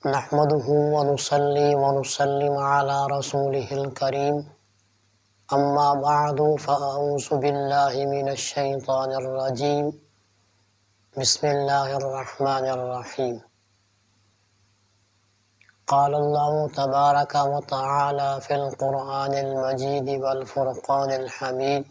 نحمده ونصلي ونسلم على رسوله الكريم أما بعد فأعوذ بالله من الشيطان الرجيم بسم الله الرحمن الرحيم قال الله تبارك وتعالى في القرآن المجيد والفرقان الحميد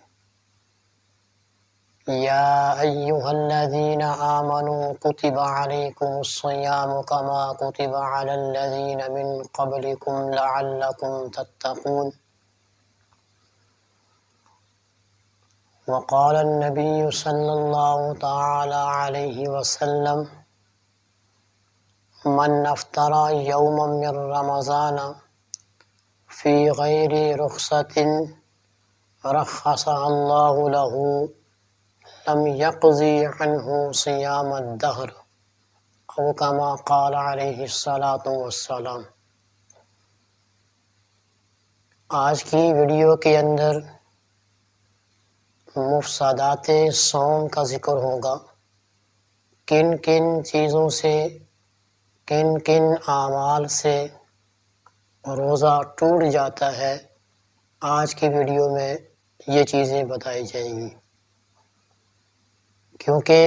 يا أيها الذين آمنوا كتب عليكم الصيام كما كتب على الذين من قبلكم لعلكم تتقون وقال النبي صلى الله تعالى عليه وسلم من افطر يوما من رمضان في غير رخصة رخص الله له لم يقضي عنه صيام الدهر او كما قال علیہ الصلاۃ والسلام۔ آج کی ویڈیو کے اندر مفسدات صوم کا ذکر ہوگا، کن کن چیزوں سے، کن کن اعمال سے روزہ ٹوٹ جاتا ہے۔ آج کی ویڈیو میں یہ چیزیں بتائی جائیں گی، کیونکہ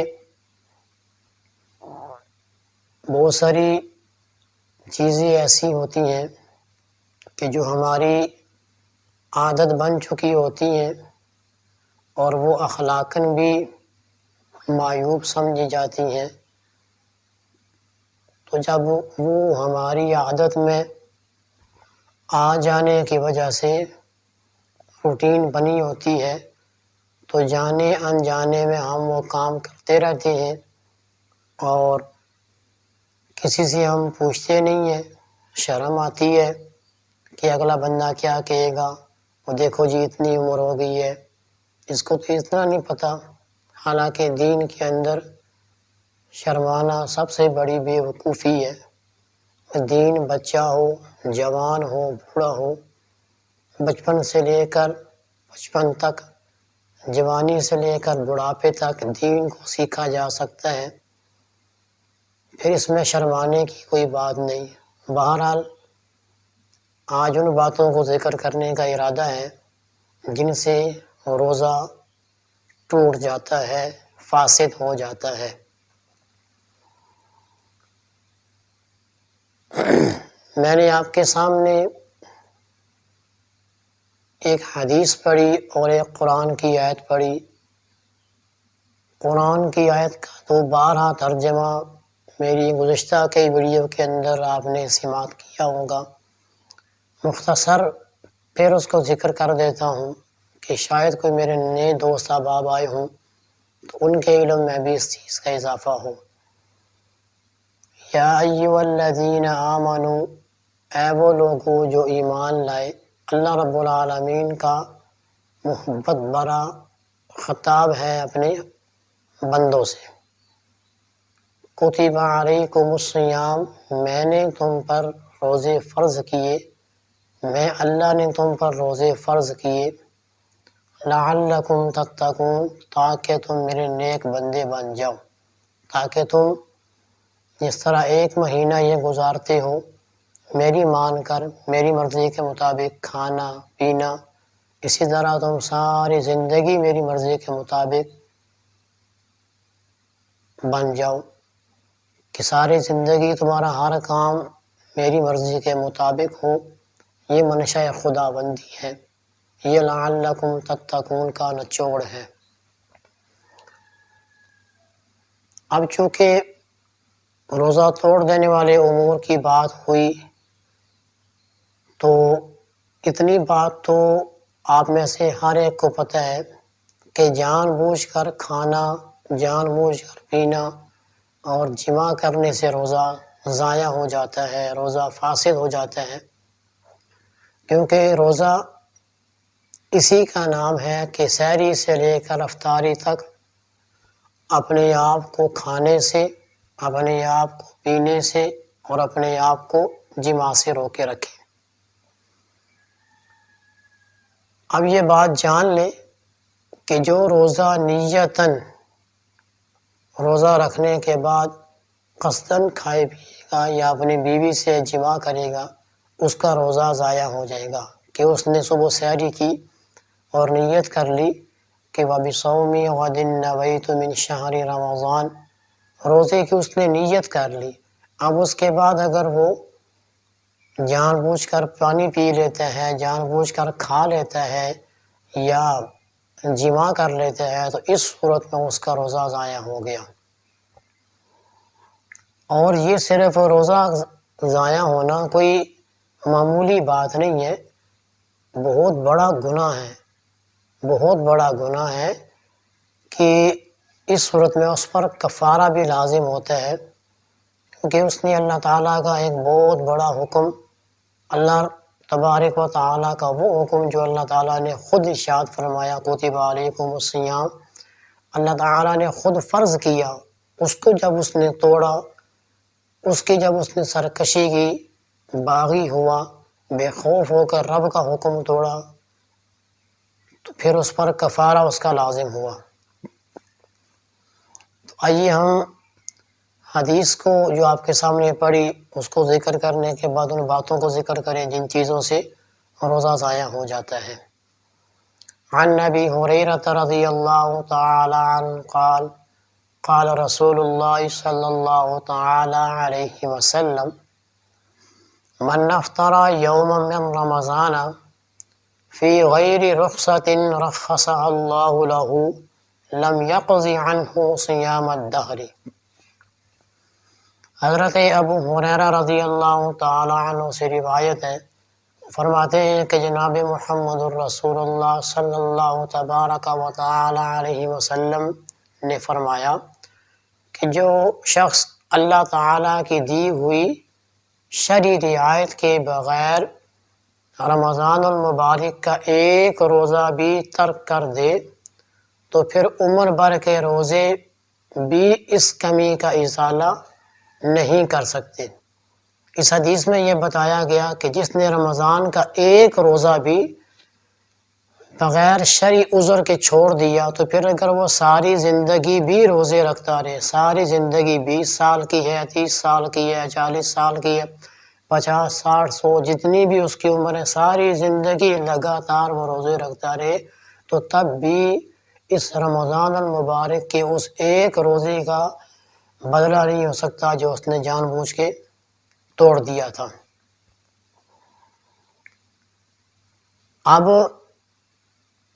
بہت ساری چیزیں ایسی ہوتی ہیں کہ جو ہماری عادت بن چکی ہوتی ہیں اور وہ اخلاقاً بھی معیوب سمجھی جاتی ہیں، تو جب وہ ہماری عادت میں آ جانے کی وجہ سے روٹین بنی ہوتی ہے تو جانے انجانے میں ہم وہ کام کرتے رہتے ہیں اور کسی سے ہم پوچھتے نہیں ہیں۔ شرم آتی ہے کہ اگلا بندہ کیا کہے گا، وہ دیکھو جی اتنی عمر ہو گئی ہے، اس کو تو اتنا نہیں پتہ۔ حالانکہ دین کے اندر شرمانا سب سے بڑی بے وقوفی ہے۔ دین بچہ ہو، جوان ہو، بوڑھا ہو، بچپن سے لے کر بچپن تک، جوانی سے لے کر بڑھاپے تک دین کو سیکھا جا سکتا ہے، پھر اس میں شرمانے کی کوئی بات نہیں۔ بہرحال آج ان باتوں کو ذکر کرنے کا ارادہ ہے جن سے روزہ ٹوٹ جاتا ہے، فاسد ہو جاتا ہے۔ میں نے آپ کے سامنے ایک حدیث پڑھی اور ایک قرآن کی آیت پڑھی۔ قرآن کی آیت کا تو بارہا ترجمہ میری گزشتہ کئی ویڈیو کے اندر آپ نے سماعت کیا ہوگا۔ مختصر پھر اس کو ذکر کر دیتا ہوں کہ شاید کوئی میرے نئے دوست احباب آئے ہوں تو ان کے علم میں بھی اس چیز کا اضافہ ہو۔ یا ایھا الذین آمنوا، اے وہ لوگو جو ایمان لائے۔ اللہ رب العالمین کا محبت بھرا خطاب ہے اپنے بندوں سے۔ کتب علیکم الصیام، میں نے تم پر روزے فرض کیے، میں اللہ نے تم پر روزے فرض کیے، لعلکم تتقون، تاکہ تم میرے نیک بندے بن جاؤ، تاکہ تم جس طرح ایک مہینہ یہ گزارتے ہو میری مان کر، میری مرضی کے مطابق کھانا پینا، اسی طرح تم ساری زندگی میری مرضی کے مطابق بن جاؤ، کہ ساری زندگی تمہارا ہر کام میری مرضی کے مطابق ہو۔ یہ منشا خدا بندی ہے، یہ لعلکم تتقون کا نچوڑ ہے۔ اب چونکہ روزہ توڑ دینے والے امور کی بات ہوئی تو اتنی بات تو آپ میں سے ہر ایک کو پتہ ہے کہ جان بوجھ کر کھانا، جان بوجھ کر پینا اور جماع کرنے سے روزہ ضائع ہو جاتا ہے، روزہ فاسد ہو جاتا ہے، کیونکہ روزہ اسی کا نام ہے کہ سحری سے لے کر افطاری تک اپنے آپ کو کھانے سے، اپنے آپ کو پینے سے اور اپنے آپ کو جماع سے روکے رکھے۔ اب یہ بات جان لیں کہ جو روزہ نیتاً روزہ رکھنے کے بعد قصداً کھائے پیے گا یا اپنی بیوی سے جماع کرے گا اس کا روزہ ضائع ہو جائے گا، کہ اس نے صبح سحری کی اور نیت کر لی کہ وَبِصَوْمِ غَدٍ نَوَيْتُ مِنْ شَهْرِ رمضان، روزے کی اس نے نیت کر لی۔ اب اس کے بعد اگر وہ جان بوجھ کر پانی پی لیتا ہے، جان بوجھ کر کھا لیتا ہے یا جماع کر لیتا ہے تو اس صورت میں اس کا روزہ ضائع ہو گیا۔ اور یہ صرف روزہ ضائع ہونا کوئی معمولی بات نہیں ہے، بہت بڑا گناہ ہے، بہت بڑا گناہ ہے کہ اس صورت میں اس پر کفارہ بھی لازم ہوتا ہے، کیونکہ اس نے اللہ تعالیٰ کا ایک بہت بڑا حکم، اللہ تبارک و تعالیٰ کا وہ حکم جو اللہ تعالیٰ نے خود ارشاد فرمایا کتب علیکم الصیام، اللہ تعالیٰ نے خود فرض کیا، اس کو جب اس نے توڑا، اس کی جب اس نے سرکشی کی، باغی ہوا، بے خوف ہو کر رب کا حکم توڑا، تو پھر اس پر کفارہ اس کا لازم ہوا۔ تو آئیے ہم حدیث کو جو آپ کے سامنے پڑھی اس کو ذکر کرنے کے بعد ان باتوں کو ذکر کریں جن چیزوں سے روزہ ضائع ہو جاتا ہے۔ عن ابی ہریرہ رضی اللہ تعالی عنہ قال قال رسول اللہ صلی اللہ تعالی علیہ وسلم من افطر یوما من رمضان فی غیر رخصۃ رخصها اللہ له لم يقض عنہ صیام الدہر۔ حضرت ابو ہریرہ رضی اللہ تعالی عنہ سے روایت ہے، فرماتے ہیں کہ جناب محمد الرسول اللہ صلی اللہ تبارک و تعالی علیہ وسلم نے فرمایا کہ جو شخص اللہ تعالیٰ کی دی ہوئی شرعی رعایت کے بغیر رمضان المبارک کا ایک روزہ بھی ترک کر دے تو پھر عمر بھر کے روزے بھی اس کمی کا ازالہ نہیں کر سکتے۔ اس حدیث میں یہ بتایا گیا کہ جس نے رمضان کا ایک روزہ بھی بغیر شرعی عذر کے چھوڑ دیا تو پھر اگر وہ ساری زندگی بھی روزے رکھتا رہے، ساری زندگی 20 سال کی ہے، 30 سال کی ہے، 40 سال کی ہے، 50 60 100 جتنی بھی اس کی عمر ہے، ساری زندگی لگاتار وہ روزے رکھتا رہے تو تب بھی اس رمضان المبارک کے اس ایک روزے کا بدلہ نہیں ہو سکتا جو اس نے جان بوجھ کے توڑ دیا تھا۔ اب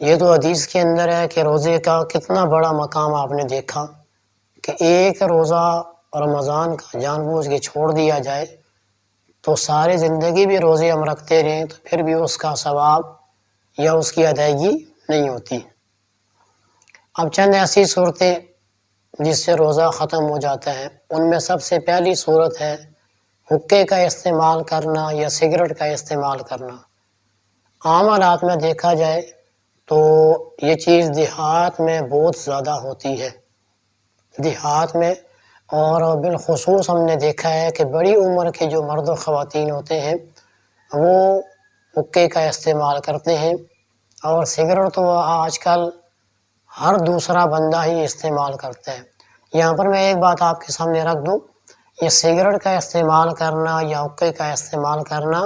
یہ تو حدیث کے اندر ہے کہ روزے کا کتنا بڑا مقام آپ نے دیکھا کہ ایک روزہ رمضان کا جان بوجھ کے چھوڑ دیا جائے تو ساری زندگی بھی روزے ہم رکھتے رہیں تو پھر بھی اس کا ثواب یا اس کی ادائیگی نہیں ہوتی۔ اب چند ایسی صورتیں جس سے روزہ ختم ہو جاتا ہے، ان میں سب سے پہلی صورت ہے حقے کا استعمال کرنا یا سگریٹ کا استعمال کرنا۔ عام حالات میں دیکھا جائے تو یہ چیز دیہات میں بہت زیادہ ہوتی ہے، دیہات میں، اور بالخصوص ہم نے دیکھا ہے کہ بڑی عمر کے جو مرد و خواتین ہوتے ہیں وہ حقے کا استعمال کرتے ہیں، اور سگریٹ تو آج کل ہر دوسرا بندہ ہی استعمال کرتا ہے۔ یہاں پر میں ایک بات آپ کے سامنے رکھ دوں، یہ سگریٹ کا استعمال کرنا یا حقے کا استعمال کرنا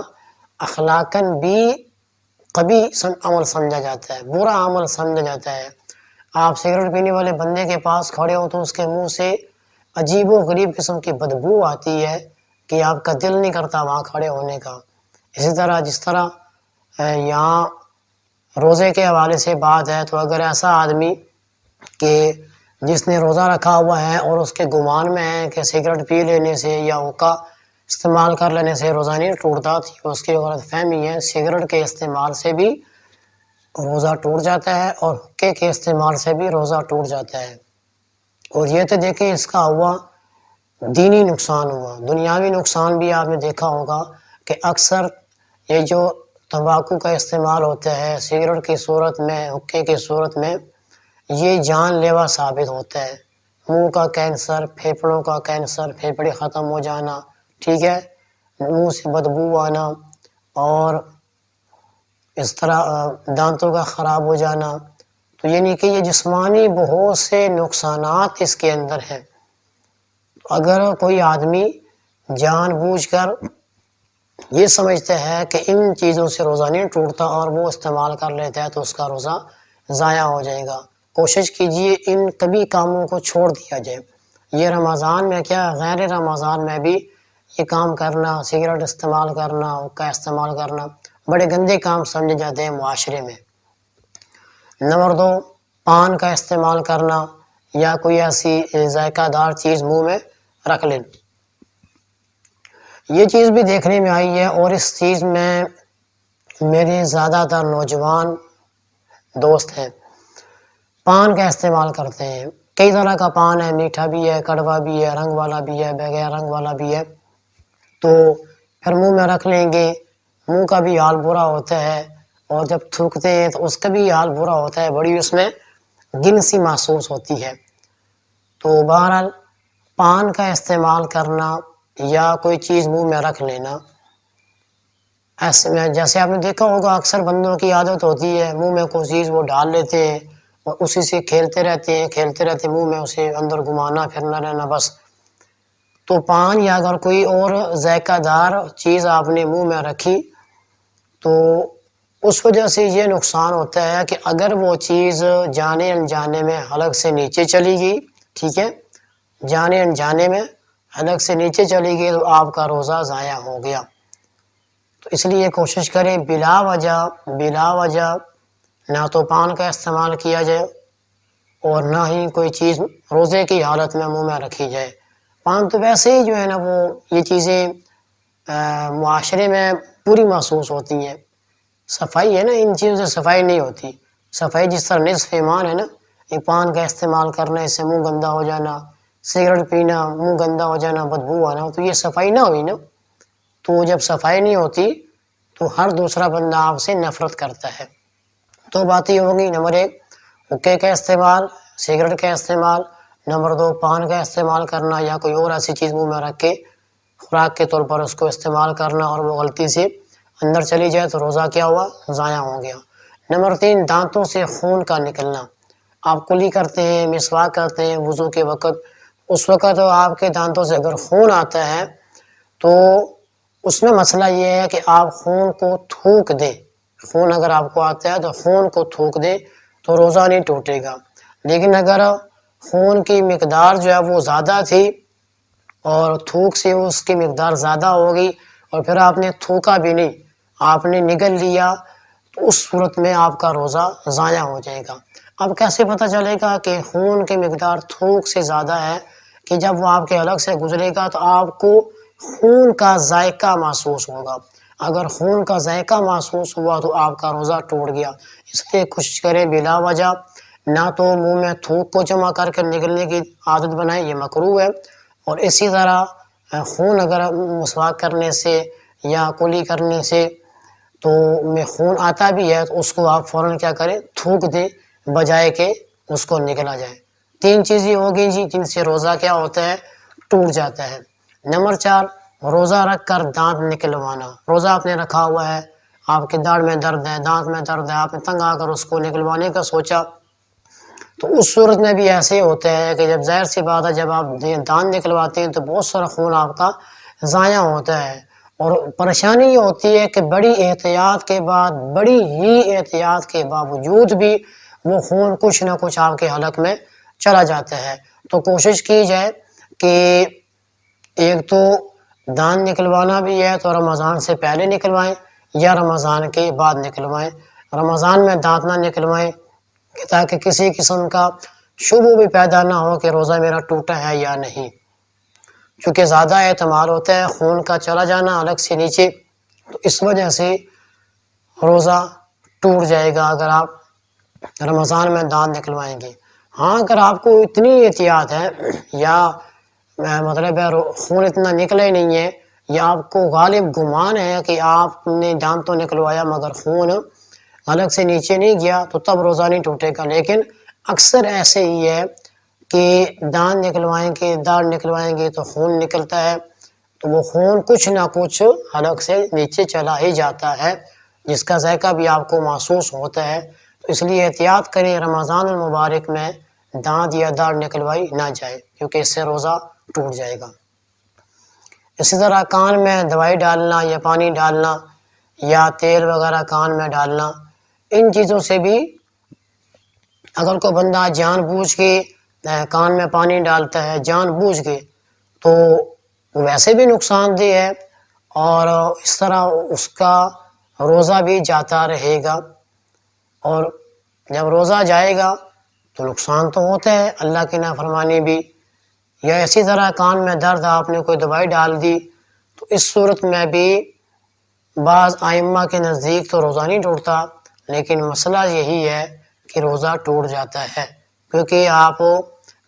اخلاقاً بھی قبیح عمل سمجھا جاتا ہے، برا عمل سمجھا جاتا ہے۔ آپ سگریٹ پینے والے بندے کے پاس کھڑے ہوں تو اس کے منہ سے عجیب و غریب قسم کی بدبو آتی ہے کہ آپ کا دل نہیں کرتا وہاں کھڑے ہونے کا۔ اسی طرح جس طرح یہاں روزے کے حوالے سے بات ہے تو اگر ایسا آدمی کہ جس نے روزہ رکھا ہوا ہے اور اس کے گمان میں ہے کہ سگریٹ پی لینے سے یا حقہ استعمال کر لینے سے روزہ نہیں ٹوٹتا، اس کی غلط فہمی ہے، سگریٹ کے استعمال سے بھی روزہ ٹوٹ جاتا ہے اور حقے کے استعمال سے بھی روزہ ٹوٹ جاتا ہے۔ اور یہ تو دیکھیں اس کا ہوا دینی نقصان ہوا، دنیاوی نقصان بھی آپ نے دیکھا ہوگا کہ اکثر یہ جو تمباکو کا استعمال ہوتا ہے سگریٹ کی صورت میں، حقے کی صورت میں، یہ جان لیوا ثابت ہوتا ہے۔ منہ کا کینسر، پھیپھڑوں کا کینسر، پھیپھڑے ختم ہو جانا، ٹھیک ہے، منہ سے بدبو آنا، اور اس طرح دانتوں کا خراب ہو جانا، تو یعنی کہ یہ جسمانی بہت سے نقصانات اس کے اندر ہیں۔ اگر کوئی آدمی جان بوجھ کر یہ سمجھتے ہیں کہ ان چیزوں سے روزہ نہیں ٹوٹتا اور وہ استعمال کر لیتا ہے تو اس کا روزہ ضائع ہو جائے گا۔ کوشش کیجئے ان کبھی کاموں کو چھوڑ دیا جائے۔ یہ رمضان میں کیا غیر رمضان میں بھی یہ کام کرنا، سگریٹ استعمال کرنا، حقہ استعمال کرنا بڑے گندے کام سمجھے جاتے ہیں معاشرے میں۔ نمبر 2، پان کا استعمال کرنا یا کوئی ایسی ذائقہ دار چیز منہ میں رکھ لیں۔ یہ چیز بھی دیکھنے میں آئی ہے اور اس چیز میں میرے زیادہ تر نوجوان دوست ہیں، پان کا استعمال کرتے ہیں۔ کئی طرح کا پان ہے، میٹھا بھی ہے، کڑوا بھی ہے، رنگ والا بھی ہے، بغیر رنگ والا بھی ہے، تو پھر منہ میں رکھ لیں گے، منہ کا بھی حال برا ہوتا ہے اور جب تھوکتے ہیں تو اس کا بھی حال برا ہوتا ہے، بڑی اس میں گن سی محسوس ہوتی ہے۔ تو بہرحال پان کا استعمال کرنا یا کوئی چیز منہ میں رکھ لینا، ایسے میں جیسے آپ نے دیکھا ہوگا اکثر بندوں کی عادت ہوتی ہے منہ میں کوئی چیز وہ ڈال لیتے ہیں اور اسی سے کھیلتے رہتے منہ میں اسے اندر گھمانا پھرنا رہنا بس۔ تو پان یا اگر کوئی اور ذائقہ دار چیز آپ نے منہ میں رکھی تو اس وجہ سے یہ نقصان ہوتا ہے کہ اگر وہ چیز جانے انجانے میں حلق سے نیچے چلی گئی، ٹھیک ہے، جانے انجانے میں حلق سے نیچے چلی گئی تو آپ کا روزہ ضائع ہو گیا۔ تو اس لیے کوشش کریں بلا وجہ نہ تو پان کا استعمال کیا جائے اور نہ ہی کوئی چیز روزے کی حالت میں منہ میں رکھی جائے۔ پان تو ویسے ہی جو ہے نا وہ یہ چیزیں معاشرے میں پوری محسوس ہوتی ہیں، صفائی ہے نا، ان چیزوں سے صفائی نہیں ہوتی۔ صفائی جس طرح نصف ایمان ہے نا، ایک پان کا استعمال کرنا اس سے منہ گندا ہو جانا، سگریٹ پینا منہ گندا ہو جانا، بدبو آنا، تو یہ صفائی نہ ہوئی نا۔ تو جب صفائی نہیں ہوتی تو ہر دوسرا بندہ آپ سے نفرت کرتا ہے۔ دو باتیں ہوگی، نمبر 1 حقے کا استعمال، سگریٹ کا استعمال، نمبر 2 پان کا استعمال کرنا یا کوئی اور ایسی چیز منہ میں رکھ کے خوراک کے طور پر اس کو استعمال کرنا اور وہ غلطی سے اندر چلی جائے تو روزہ کیا ہوا؟ ضائع ہو گیا۔ نمبر 3 دانتوں سے خون کا نکلنا، آپ کلی کرتے ہیں، مسواک کرتے ہیں وضو کے وقت، اس وقت آپ کے دانتوں سے اگر خون آتا ہے تو اس میں مسئلہ یہ ہے کہ آپ خون کو تھوک دیں، خون اگر آپ کو آتا ہے تو خون کو تھوک دیں تو روزہ نہیں ٹوٹے گا۔ لیکن اگر خون کی مقدار جو ہے وہ زیادہ تھی اور تھوک سے اس کی مقدار زیادہ ہوگی اور پھر آپ نے تھوکا بھی نہیں، آپ نے نگل لیا، تو اس صورت میں آپ کا روزہ ضائع ہو جائے گا۔ اب کیسے پتہ چلے گا کہ خون کی مقدار تھوک سے زیادہ ہے؟ کہ جب وہ آپ کے حلق سے گزرے گا تو آپ کو خون کا ذائقہ محسوس ہوگا، اگر خون کا ذائقہ محسوس ہوا تو آپ کا روزہ ٹوٹ گیا۔ اس لیے کوشش کریں بلا وجہ نہ تو منہ میں تھوک کو جمع کر کے نگلنے کی عادت بنائیں، یہ مکروہ ہے، اور اسی طرح خون اگر مسواک کرنے سے یا کلی کرنے سے تو میں خون آتا بھی ہے تو اس کو آپ فوراً کیا کریں؟ تھوک دیں بجائے کہ اس کو نگلا جائے۔ 3 چیزیں ہوگی جی جن سے روزہ کیا ہوتا ہے؟ ٹوٹ جاتا ہے۔ نمبر 4 روزہ رکھ کر دانت نکلوانا، روزہ آپ نے رکھا ہوا ہے، آپ کے داڑھ میں درد ہے، دانت میں درد ہے، آپ نے تنگ آ کر اس کو نکلوانے کا سوچا تو اس صورت میں بھی ایسے ہوتا ہے کہ جب ظاہر سی بات ہے جب آپ دانت نکلواتے ہیں تو بہت سارا خون آپ کا ضائع ہوتا ہے، اور پریشانی یہ ہوتی ہے کہ بڑی احتیاط کے باوجود بھی وہ خون کچھ نہ کچھ آپ کے حلق میں چلا جاتا ہے۔ تو کوشش کی جائے کہ ایک تو دانت نکلوانا بھی ہے تو رمضان سے پہلے نکلوائیں یا رمضان کے بعد نکلوائیں، رمضان میں دانت نہ نکلوائیں تاکہ کسی قسم کا شبہ بھی پیدا نہ ہو کہ روزہ میرا ٹوٹا ہے یا نہیں، چونکہ زیادہ احتمال ہوتا ہے خون کا چلا جانا حلق سے نیچے، تو اس وجہ سے روزہ ٹوٹ جائے گا اگر آپ رمضان میں دانت نکلوائیں گے۔ ہاں اگر آپ کو اتنی احتیاط ہے یا مطلب ہے خون اتنا نکلا ہی نہیں ہے یا آپ کو غالب گمان ہے کہ آپ نے دانت تو نکلوایا مگر خون حلق سے نیچے نہیں گیا تو تب روزہ نہیں ٹوٹے گا، لیکن اکثر ایسے ہی ہے کہ دانت نکلوائیں گے، داڑھ نکلوائیں گے تو خون نکلتا ہے، تو وہ خون کچھ نہ کچھ حلق سے نیچے چلا ہی جاتا ہے جس کا ذائقہ بھی آپ کو محسوس ہوتا ہے۔ تو اس لیے احتیاط کریں رمضان المبارک میں دانت یا داڑھ نکلوائی نہ جائے کیونکہ اس سے روزہ ٹوٹ جائے گا۔ اسی طرح کان میں دوائی ڈالنا یا پانی ڈالنا یا تیل وغیرہ کان میں ڈالنا، ان چیزوں سے بھی اگر کوئی بندہ جان بوجھ کے کان میں پانی ڈالتا ہے جان بوجھ کے، تو ویسے بھی نقصان دہ ہے، اور اس طرح اس کا روزہ بھی جاتا رہے گا، اور جب روزہ جائے گا تو نقصان تو ہوتا ہے، اللہ کی نافرمانی بھی۔ یا اسی طرح کان میں درد، آپ نے کوئی دوائی ڈال دی، تو اس صورت میں بھی بعض ائمہ کے نزدیک تو روزہ نہیں ٹوٹتا، لیکن مسئلہ یہی ہے کہ روزہ ٹوٹ جاتا ہے، کیونکہ آپ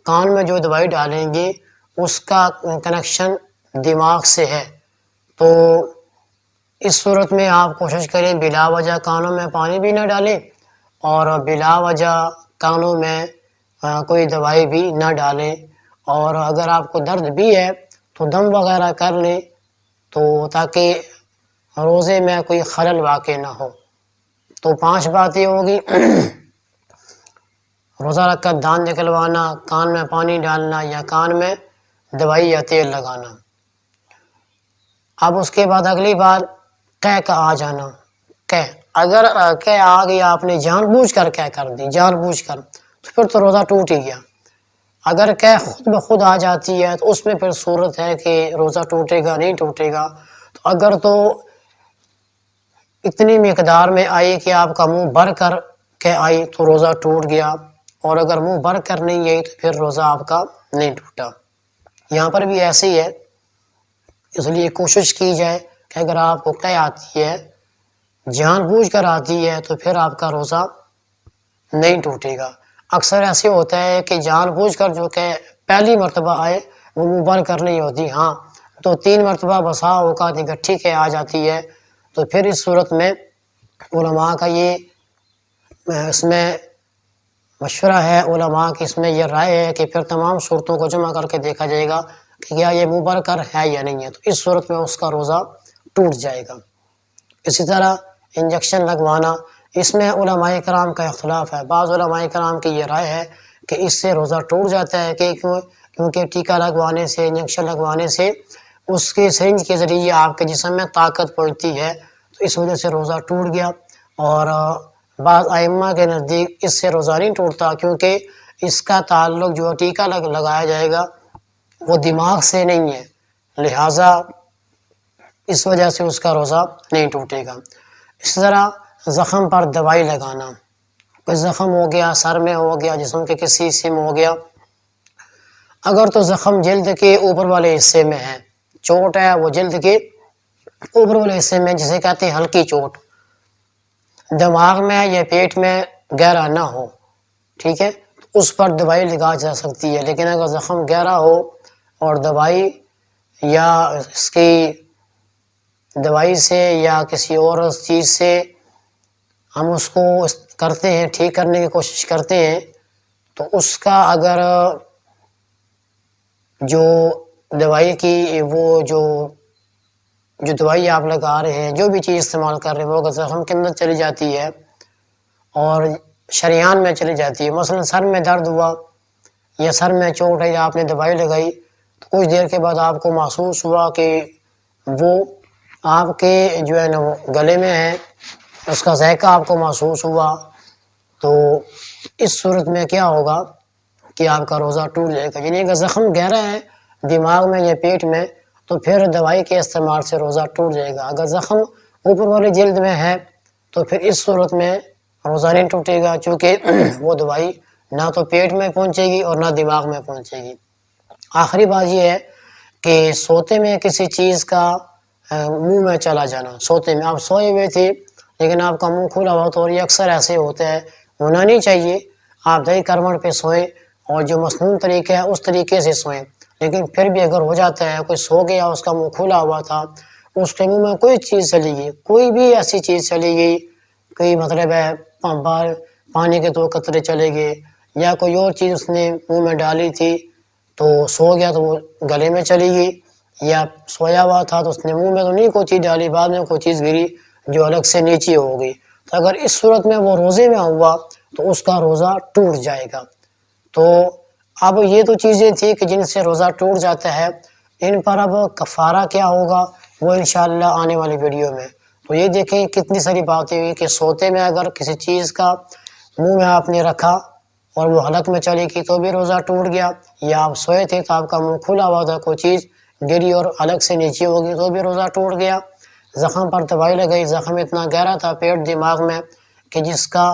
کان میں جو دوائی ڈالیں گے اس کا کنیکشن دماغ سے ہے، تو اس صورت میں آپ کوشش کریں بلا وجہ کانوں میں پانی بھی نہ ڈالیں اور بلا وجہ کانوں میں کوئی دوائی بھی نہ ڈالیں، اور اگر آپ کو درد بھی ہے تو دم وغیرہ کر لیں، تو تاکہ روزے میں کوئی خلل واقع نہ ہو۔ تو 5 باتیں ہوگی: روزہ رکھ کر دانت نکلوانا، کان میں پانی ڈالنا یا کان میں دوائی یا تیل لگانا۔ اب اس کے بعد اگلی بار قے کا آ جانا۔ قے، اگر قے آ گیا، آپ نے جان بوجھ کر قے کر دی، جان بوجھ کر، تو پھر تو روزہ ٹوٹ ہی گیا۔ اگر قے خود بخود آ جاتی ہے تو اس میں پھر صورت ہے کہ روزہ ٹوٹے گا نہیں ٹوٹے گا۔ تو اگر تو اتنی مقدار میں آئی کہ آپ کا منہ بھر کر قے آئی تو روزہ ٹوٹ گیا، اور اگر منہ بھر کر نہیں آئی تو پھر روزہ آپ کا نہیں ٹوٹا۔ یہاں پر بھی ایسے ہی ہے، اس لیے کوشش کی جائے کہ اگر آپ کو قے آتی ہے، جان بوجھ کر آتی ہے، تو پھر آپ کا روزہ نہیں ٹوٹے گا۔ اکثر ایسے ہوتا ہے کہ جان بوجھ کر جو کہ پہلی مرتبہ آئے وہ منہ بھر کر نہیں ہوتی، ہاں تو 3 مرتبہ بسا اوقات اکٹھی قے آ جاتی ہے، تو پھر اس صورت میں علماء کا یہ اس میں مشورہ ہے، علماء کی اس میں یہ رائے ہے کہ پھر تمام صورتوں کو جمع کر کے دیکھا جائے گا کہ کیا یہ منہ بھر کر ہے یا نہیں ہے، تو اس صورت میں اس کا روزہ ٹوٹ جائے گا۔ اسی طرح انجیکشن لگوانا، اس میں علماء کرام کا اختلاف ہے۔ بعض علماء کرام کی یہ رائے ہے کہ اس سے روزہ ٹوٹ جاتا ہے، کہ کیونکہ ٹیکہ لگوانے سے، انجیکشن لگوانے سے اس کے سرنج کے ذریعے آپ کے جسم میں طاقت پہنچتی ہے، تو اس وجہ سے روزہ ٹوٹ گیا۔ اور بعض ائمہ کے نزدیک اس سے روزہ نہیں ٹوٹتا، کیونکہ اس کا تعلق جو ٹیکہ لگایا جائے گا وہ دماغ سے نہیں ہے، لہٰذا اس وجہ سے اس کا روزہ نہیں ٹوٹے گا۔ اس طرح زخم پر دوائی لگانا، کوئی زخم ہو گیا، سر میں ہو گیا، جسم کے کسی حصے میں ہو گیا، اگر تو زخم جلد کے اوپر والے حصے میں ہے، چوٹ ہے وہ جلد کے اوپر والے حصے میں، جسے کہتے ہیں ہلکی چوٹ، دماغ میں یا پیٹ میں گہرا نہ ہو، ٹھیک ہے، اس پر دوائی لگا جا سکتی ہے۔ لیکن اگر زخم گہرا ہو اور دوائی یا اس کی دوائی سے یا کسی اور چیز سے ہم اس کو کرتے ہیں، ٹھیک کرنے کی کوشش کرتے ہیں، تو اس کا اگر جو دوائی کی وہ جو دوائی آپ لگا رہے ہیں، جو بھی چیز استعمال کر رہے ہیں، وہ اگر زخم کے اندر چلی جاتی ہے اور شریان میں چلی جاتی ہے، مثلا سر میں درد ہوا یا سر میں چوٹ ہے یا آپ نے دوائی لگائی، تو کچھ دیر کے بعد آپ کو محسوس ہوا کہ وہ آپ کے جو ہے نا وہ گلے میں ہے، اس کا ذائقہ آپ کو محسوس ہوا، تو اس صورت میں کیا ہوگا کہ آپ کا روزہ ٹوٹ جائے گا۔ یعنی اگر زخم گہرا ہے دماغ میں یا پیٹ میں تو پھر دوائی کے استعمال سے روزہ ٹوٹ جائے گا۔ اگر زخم اوپر والی جلد میں ہے تو پھر اس صورت میں روزہ نہیں ٹوٹے گا، چونکہ وہ دوائی نہ تو پیٹ میں پہنچے گی اور نہ دماغ میں پہنچے گی۔ آخری بات یہ ہے کہ سوتے میں کسی چیز کا منہ میں چلا جانا، سوتے میں آپ سوئے ہوئے تھے لیکن آپ کا منہ کھلا ہوا، تو یہ اکثر ایسے ہوتا ہے، ہونا نہیں چاہیے، آپ دہی کروٹ پہ سوئیں اور جو مسنون طریقہ ہے اس طریقے سے سوئیں، لیکن پھر بھی اگر ہو جاتا ہے کوئی سو گیا، اس کا منہ کھلا ہوا تھا، اس کے منہ میں کوئی چیز چلی گئی، کوئی بھی ایسی چیز چلی گئی، کوئی مطلب ہے پانی کے 2 قطرے چلے گئے یا کوئی اور چیز اس نے منہ میں ڈالی تھی تو سو گیا تو وہ گلے میں چلی گئی، یا سویا ہوا تھا تو اس نے منہ میں تو نہیں کوئی چیز ڈالی، بعد میں کوئی چیز گری جو الگ سے نیچے ہو گئی، تو اگر اس صورت میں وہ روزے میں ہوا تو اس کا روزہ ٹوٹ جائے گا۔ تو اب یہ تو چیزیں تھیں کہ جن سے روزہ ٹوٹ جاتا ہے، ان پر اب کفارہ کیا ہوگا وہ انشاءاللہ آنے والی ویڈیو میں۔ تو یہ دیکھیں کتنی ساری باتیں ہوئی کہ سوتے میں اگر کسی چیز کا منہ میں آپ نے رکھا اور وہ حلق میں چلی گئی تو بھی روزہ ٹوٹ گیا، یا آپ سوئے تھے تو آپ کا منہ کھلا ہوا تھا، کوئی چیز گری اور حلق سے نیچے ہوگی تو بھی روزہ ٹوٹ گیا۔ زخم پر دوائی لگائی، زخم اتنا گہرا تھا پیٹ دماغ میں کہ جس کا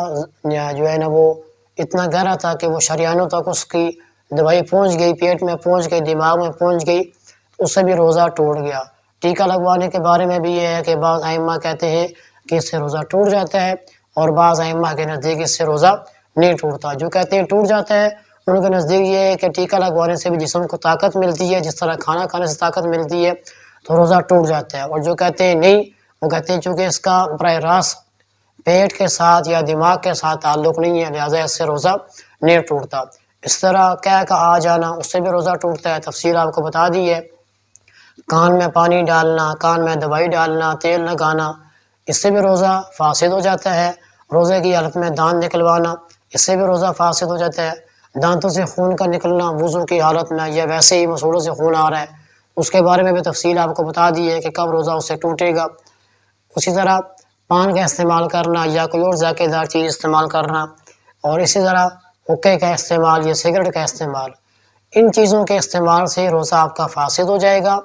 جو ہے نا وہ اتنا گہرا تھا کہ وہ شریانوں تک اس کی دوائی پہنچ گئی، پیٹ میں پہنچ گئی، دماغ میں پہنچ گئی، اس سے بھی روزہ ٹوٹ گیا۔ ٹیکہ لگوانے کے بارے میں بھی یہ ہے کہ بعض ائمہ کہتے ہیں کہ اس سے روزہ ٹوٹ جاتا ہے، اور بعض ائمہ کے نزدیک اس سے روزہ نہیں ٹوٹتا۔ جو کہتے ہیں ٹوٹ جاتا ہے ان کے نزدیک یہ ہے کہ ٹیکہ لگوانے سے بھی جسم کو طاقت ملتی ہے، جس طرح کھانا کھانے سے طاقت ملتی ہے، تو روزہ ٹوٹ جاتا ہے۔ اور جو کہتے ہیں نہیں، وہ کہتے ہیں چونکہ اس کا براہ راست پیٹ کے ساتھ یا دماغ کے ساتھ تعلق نہیں ہے، لہٰذا اس سے روزہ نہیں ٹوٹتا۔ اس طرح کہہ کا آ جانا، اس سے بھی روزہ ٹوٹتا ہے، تفصیل آپ کو بتا دی ہے۔ کان میں پانی ڈالنا، کان میں دوائی ڈالنا، تیل لگانا، اس سے بھی روزہ فاسد ہو جاتا ہے۔ روزے کی حالت میں دانت نکلوانا، اس سے بھی روزہ فاسد ہو جاتا ہے۔ دانتوں سے خون کا نکلنا وضو کی حالت میں، یا ویسے ہی مسوڑوں سے خون آ رہا ہے، اس کے بارے میں بھی تفصیل آپ کو بتا دی ہے کہ کب روزہ اس سے ٹوٹے گا۔ اسی طرح پان کا استعمال کرنا یا کوئی اور ذائقے دار چیز استعمال کرنا، اور اسی طرح حقے کا استعمال یا سگریٹ کا استعمال، ان چیزوں کے استعمال سے روزہ آپ کا فاسد ہو جائے گا،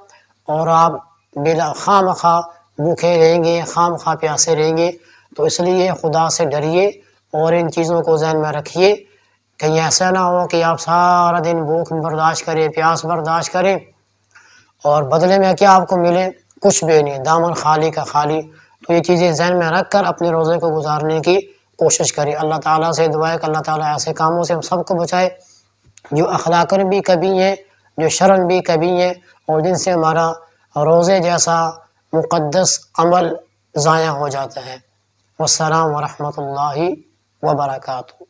اور آپ بلا خواہ مخواہ بھوکے رہیں گے، خواہ مخواہ پیاسے رہیں گے۔ تو اس لیے خدا سے ڈریے اور ان چیزوں کو ذہن میں رکھیے، کہیں ایسا نہ ہو کہ آپ سارا دن بھوک برداشت کریں، پیاس برداشت کریں، اور بدلے میں کیا آپ کو ملے؟ کچھ بھی نہیں، دامن خالی کا خالی۔ تو یہ چیزیں ذہن میں رکھ کر اپنے روزے کو گزارنے کی کوشش کریں۔ اللہ تعالیٰ سے دعا ہے کہ اللہ تعالیٰ ایسے کاموں سے ہم سب کو بچائے جو اخلاقاً بھی کبھی ہیں، جو شرعاً بھی کبھی ہیں، اور جن سے ہمارا روزے جیسا مقدس عمل ضائع ہو جاتا ہے۔ والسلام ورحمۃ اللہ وبرکاتہ۔